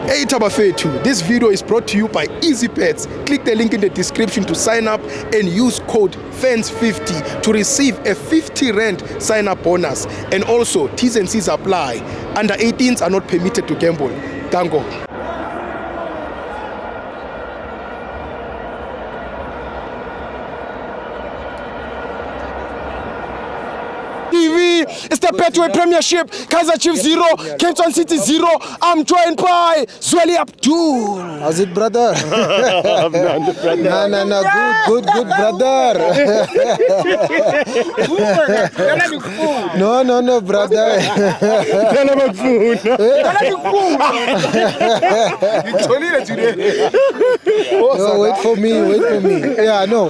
Hey Tabafethu, this video is brought to you by EasyBets. Click the link in the description to sign up and use code FANS50 to receive a 50 Rand sign-up bonus. And also, T's and C's apply. Under 18s are not permitted to gamble. Tango. It's the Betway Premiership. Kaizer Chiefs 0, Cape Town City 0. I'm joined by Zweli Abdul. How's it, brother? No, good, brother. No, brother. No, wait for me. Yeah, no.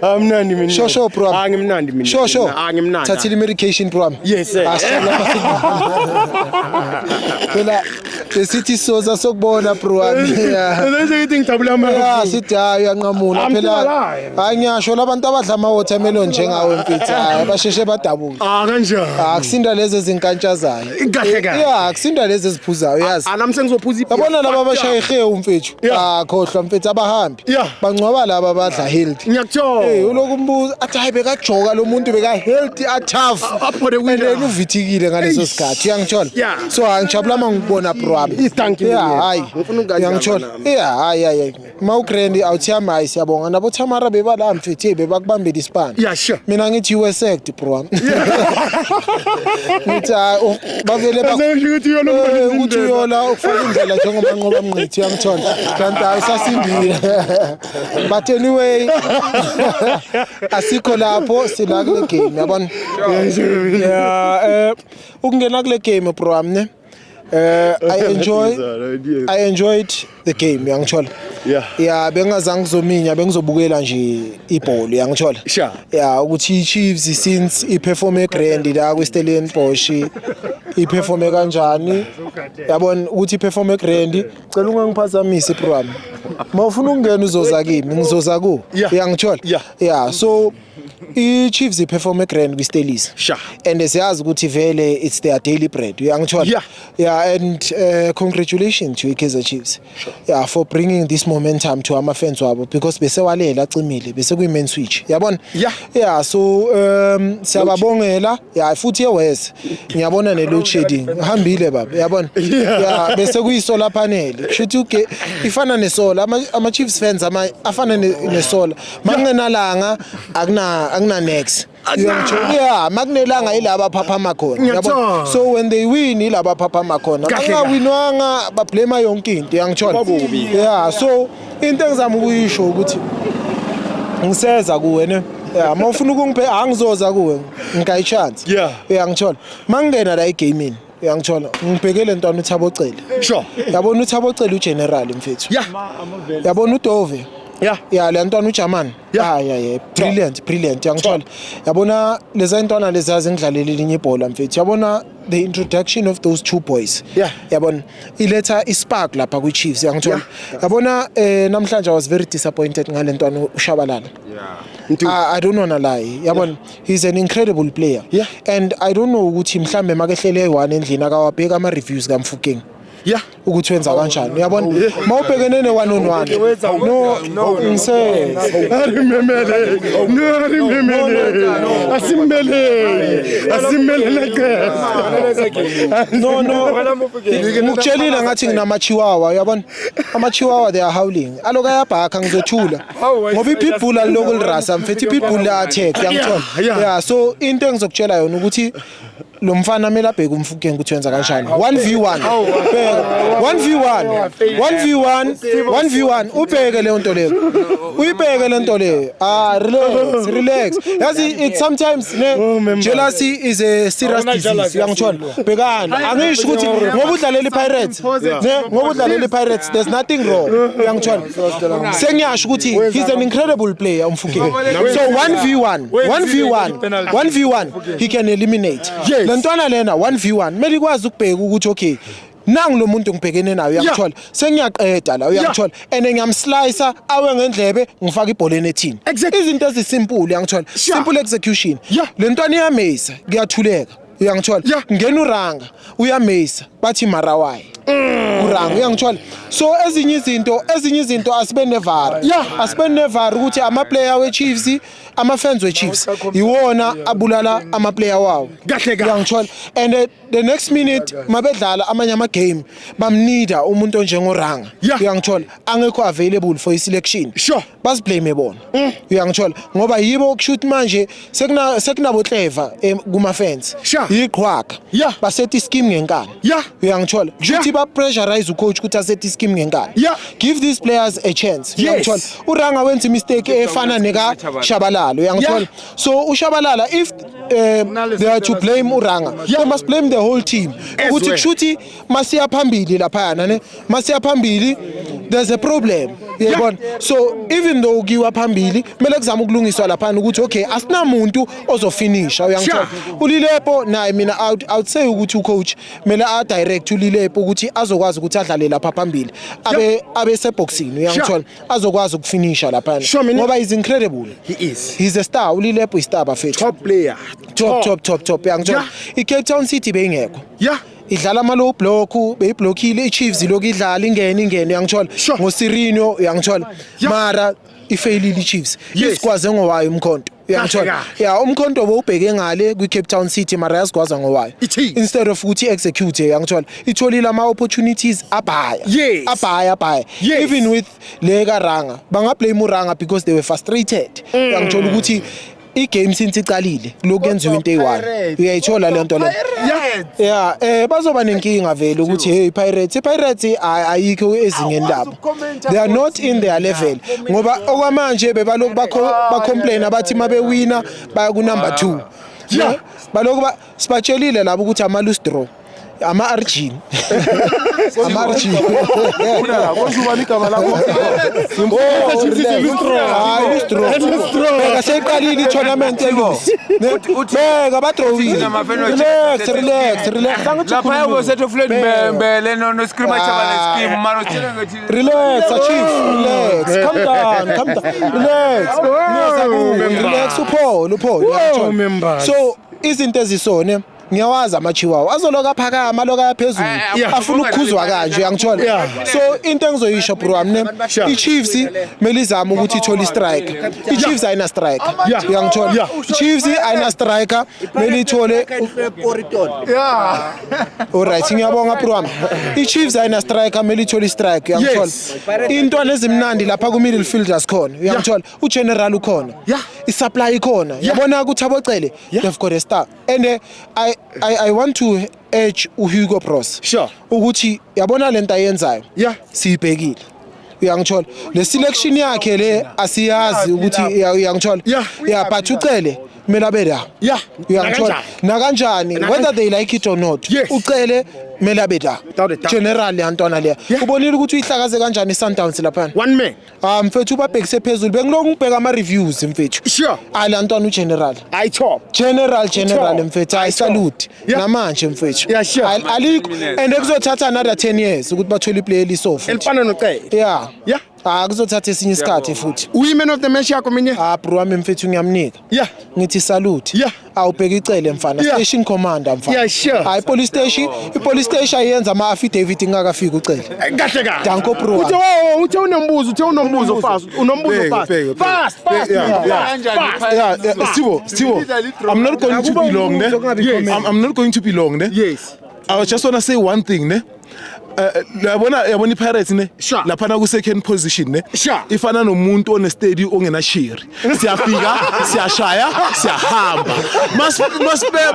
I'm not. Show, bro. I'm not. Show. I'm not. Tatili medication program. Yes, sir. The city soza sokubona program. Yeah, sitha uyanqamula phela. Ayasho labantu abadla ama watermelon njengawe mpitha basheshe badabuka. Kanjani? Akusinda lezi zinkantshazayo. Kahle. Yeah, akusinda lezi eziphuzayo yazi. Nami sengizophuza iphi. Yabona laba abashayehe umfethu. Khohlwa mfethu abahambi. Bangcwaba laba abadla healthy. Ngiyakuthola. Ulokumbuza athi hayi bekajoka lo muntu beka healthy a tough. And uvithikile ngaleso sikhathi uyangithola. So angijabula mangibona program. Thank you. Hayi. Uyangithola. Hayi. Mawugrandi awuthiyama hayi siyabonga nabo Thamara bebala mfethu bebakubambela isipana. Yeah, sure. Mina ngithi uwesect program. Ngithi bavele ukuthi uyola ufaka indlela njengoba nqoba mnqithi uyangithola. Kanti ayisasindile. But anyway asikho lapho sila kule game yabona. Yeah, ukungena kule game program ne. I enjoyed the game uyangithola. Yeah, bengazange ngizominya bengizobukela nje ibhola uyangithola. Sure. Yeah, ukuthi iChiefs since iperform grand la kweStellenbosch iperform kanjani. Yabona ukuthi iperform grand cela ungangiphazamise iprogram. Mawufuna ukungena uzoza kimi ngizoza ku. Uyangithola. Yeah, so iChiefs iperform grand kwiStellis. Sure. And siyazi ukuthi vele it's their daily bread uyangithola. Yeah, and congratulations to Kaizer Chiefs. Sure. Yeah, for bringing this momentum to ama fans wabo because bese walela acimile bese kuyi-main switch yabona. Yeah, so siyababongela. Yeah, futhi ewes ngiyabona ne-load shedding hambile baba yabona. Yeah, bese kuyisolar panel kushuthi uke ifana nesolar ama Chiefs fans afana nesolar mangenalanga akuna next. Yeah, magnelanga ilaba phaphama khona yabona. So when they win ilaba phaphama khona angawinwanga ba blame yonke into uyangithola. Yeah, so into engizama ukuyisho ukuthi ngiseza kuwe ne. Yeah, mawufuna ukungiphe angizoza kuwe ngikayichance. Uyangithola. Mangena la egaming uyangithola ngibhekele ntwana uThabocele. Sure. Yabona uThabocele ugeneral mfethu. Yabona uDove. Yeah, le ntwana uJaman. Yeah. Brilliant uyangithola. Yabona leza ntwana lezazi ngidlalela elinye ibhola mfethu. Yabona the introduction of those two boys. Yabona iletha ispark lapha kwiChiefs uyangithola. Yabona namhlanje I was very disappointed ngale ntwana uShabalala. I don't wanna lie. Yabona he's an incredible player. And I don't know ukuthi mhlambe makehlele eyi1 endlini akawabheka ama reviews kaMfukeng. Ukuthi wenza kanjani uyabona mawubhekene ne1 on 1 no ngise ngikutshelile ngathi nginamachiwawa uyabona amachiwawa they are howling aloka yabhakha ngizothula ngoba iPitbull alokhu lirasa mfethu iPitbull la attack uyangithola. Yeah, so into engizokutshela yona ukuthi lo mfana mela bheka uMfukeng ukuthi wenza kanjani 1v1 ubheke le nto leyo uyibheke le nto leyo relax yazi it sometimes jealousy is a serious disease uyangithola bhekana angisho ukuthi ngoba udlalela iPirates ngoba udlalela iPirates there's nothing wrong uyangithola sengiyasho ukuthi he's an incredible player uMfukeng so 1v1 he can eliminate lentwana lena 1v1 mele ikwazi ukubheka ukuthi okay nangu lo muntu ngibhekene nayo uyangithola sengiyaqeda la uyangithola and ngiyamslicer awe ngendlebe ngifaka ibholeni ethini izinto ezisimple uyangithola simple execution le ntwana iyameza kuyathuleka uyangithola ngena uranga uyamesa bathi marawai uranga uyangithola so ezinye izinto asibe nevar asibe nevar ukuthi ama player we Chiefs ama fans we Chiefs iwona abulala ama player wawo uyangithola and the next minute mabedlala amanye ama game bamnida umuntu onjengoranga uyangithola angekho available for selection basiblame bona uyangithola ngoba yibo ukushoot manje sekunabo clever kuma fans iqhwaka basethi scheme ngenkani uyangithola ukuthi ba pressurize ucoach ukuthi asethi scheme ngenkani give these players a chance uyangithola uranga wenza mistake efana neka Shabalala uyangithola so uShabalala if they are to blame uranga they must blame the whole team ukuthi kushuthi masiya phambili lapha ne masiya phambili there's a problem yabona so even though ukiwa phambili kumele kuzama ukulungiswa lapha ukuthi okay asinamuntu ozofinisha uyangithola ulilepo naye mina I would say ukuthi ucoach kumele a direct ulilepo ukuthi azokwazi ukuthi adlale lapha phambili abe seboxing uyangithola azokwazi ukufinisha lapha ngoba is incredible he's a star ulilepo is star bafethu top player top uyangithola iCape Town City beyingekho idlala ama low block beyiblockile iChiefs lokhu idlala ingene uyangithola ngoSirino uyangithola mara ifailile iChiefs isikwaze ngowayo umkhonto uyangithola umkhonto obubheke ngale kwiCape Town City mara yasikwaza ngowayo instead of ukuthi execute uyangithola itholile ama opportunities abhaya even with lega ranga banga blame uranga because they were frustrated uyangithola ukuthi igame since icalile lokuyenziwa into eyi1 uyayithola le nto le bazoba nenkinga vele ukuthi hey Pirates ayikho ezingeni labo they are not in their level ngoba okwamanje bebaloko bacomplain abathi mabewina baya ku number 2 baloko sibatshelile labo ukuthi ama loose draw ama Argin konjubanika malako beka seqalile tournament elose beka badrawile relax lapha yabo sethu Floyd Mbele no scrimmage abale scheme maro tshela ngathi relax chief calm down relax upho so izinto ezisone ngiyawazi amachiwawa azoloka phakama loka phezulu afuna ukukhuzwa kanje uyangithola so into engizoyisho bro amne iChiefs melizama ukuthi ithola istriker iChiefs ayina striker uyangithola iChiefs ayina striker melithole alright ngiyabonga bro ami iChiefs ayina striker melithole istriker uyangithola into lezimnandi lapha ku middle fielders khona uyangithola uGeneral ukhona isupply ikhona yabona ukuthi abocele they've got a star and I want to urge uHugo Bros ukuthi yabona lento ayenzayo siyibhekile uyangithola le selection yakhe le asiyazi ukuthi uyangithola but ucele kumele abe la uyangithola na kanjani whether they like it or not ucele kumele abe la general yantwana le ubonile ukuthi uyihlakaze kanjani iSundowns lapha one man mfethu ubabhekise phezulu bengiloko ngibheka ama reviews mfethu lantwana uGeneral I top general mfethu I salute namanje mfethu alikho and ekuzothatha another 10 years ukuthi bathole iplayer lisofa elifana noCele kuzothatha esinye isikhathi futhi women of the match yakho minye bro wami mfethu ngiyamnika ngithi salute awubheka icele mfana station commander mfana hayi police station ayenza ama affidavit ingakafika ucele kahle danko bro uthe unombuzo fast fast Stibo I'm not going to be long there I'm not going to be long there I just want to say one thing ne yabona iPirates ne lapha na ku second position ne ifana nomuntu one stadium ongena shiri siyafika siyashaya siyahamba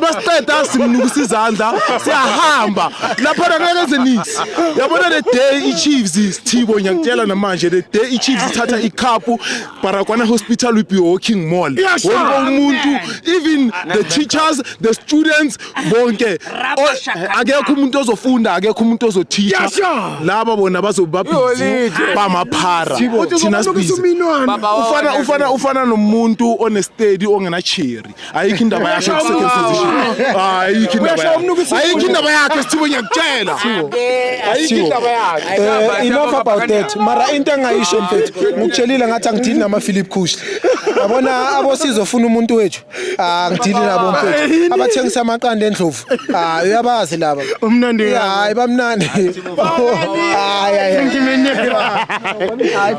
masiceda simnukusa izandla siyahamba lapha ngeke zenix yabona the day iChiefs Thibo ngiyakutshela namanje the day iChiefs ithatha icup Barakwana Hospital will be walking mall wonke umuntu even the teachers the students bonke akekho umuntu ozofunda akekho umuntu ozothisha feature laba bona bazobabhizi bamaphara thina sibizi ufana nomuntu onestedi ongena cherry ayikho indaba yakhe second position ayikho indaba yakhe Sithibo ngiyakutshela ayikho indaba yakhe enough about that mara into engayisho mfethu ngikutshelile ngathi angidili nama Philip Kuhle yabona abosizo ufuna umuntu wethu angidili nabo mfethu abathengisa amaqanda endlovu uyabazi laba umnandi hayi bamnandi hayi